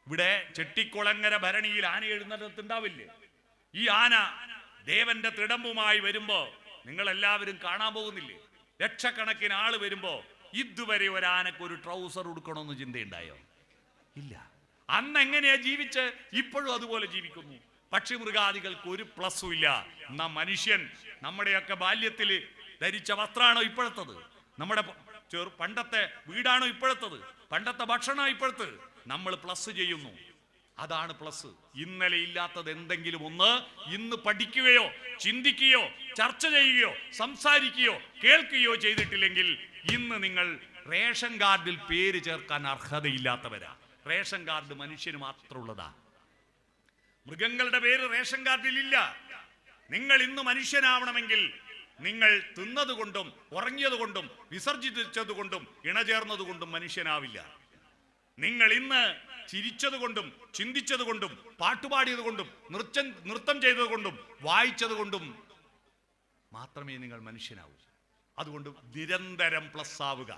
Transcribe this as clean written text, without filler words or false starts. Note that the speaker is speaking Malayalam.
ഇവിടെ ചെട്ടിക്കുളങ്ങര ഭരണിയിൽ ആന എഴുന്നള്ളത്തുണ്ടാവില്ലേ? ഈ ആന ദേവന്റെ തിടമ്പുമായി വരുമ്പോ നിങ്ങൾ എല്ലാവരും കാണാൻ പോകുന്നില്ലേ? ലക്ഷക്കണക്കിന് ആള് വരുമ്പോ ഇതുവരെ ഒരാനക്ക് ഒരു ട്രൗസർ ഉടുക്കണമെന്ന് ചിന്തയുണ്ടായോ? ഇല്ല. അന്ന് എങ്ങനെയാ ജീവിച്ച് ഇപ്പോഴും അതുപോലെ ജീവിക്കുന്നു. പക്ഷി മൃഗാദികൾക്ക് ഒരു പ്ലസും ഇല്ല. എന്നാ മനുഷ്യൻ നമ്മുടെയൊക്കെ ബാല്യത്തിൽ ധരിച്ച വസ്ത്രമാണോ ഇപ്പോഴത്തത്? നമ്മുടെ പണ്ടത്തെ വീടാണോ ഇപ്പോഴത്തത്? പണ്ടത്തെ ഭക്ഷണമാണ് ഇപ്പോഴത്തത്? നമ്മൾ പ്ലസ് ചെയ്യുന്നു. അതാണ് പ്ലസ്. ഇന്നലെ ഇല്ലാത്തത് എന്തെങ്കിലും ഒന്ന് ഇന്ന് പഠിക്കുകയോ ചിന്തിക്കുകയോ ചർച്ച ചെയ്യുകയോ സംസാരിക്കുകയോ കേൾക്കുകയോ ചെയ്തിട്ടില്ലെങ്കിൽ ഇന്ന് നിങ്ങൾ റേഷൻ കാർഡിൽ പേര് ചേർക്കാൻ അർഹതയില്ലാത്തവരാ. റേഷൻ കാർഡ് മനുഷ്യന് മാത്രമുള്ളതാ. മൃഗങ്ങളുടെ പേര് റേഷൻ കാർഡിൽ ഇല്ല. നിങ്ങൾ ഇന്ന് മനുഷ്യനാവണമെങ്കിൽ നിങ്ങൾ തിന്നതുകൊണ്ടും ഉറങ്ങിയതുകൊണ്ടും വിസർജിച്ചതുകൊണ്ടും ഇണചേർന്നതുകൊണ്ടും മനുഷ്യനാവില്ല. നിങ്ങൾ ഇന്ന് ചിരിച്ചതുകൊണ്ടും ചിന്തിച്ചതുകൊണ്ടും പാട്ടുപാടിയതുകൊണ്ടും നൃത്തം ചെയ്തതുകൊണ്ടും വായിച്ചതുകൊണ്ടും മാത്രമേ നിങ്ങൾ മനുഷ്യനാവൂ. അതുകൊണ്ട് നിരന്തരം പ്ലസ് ആവുക.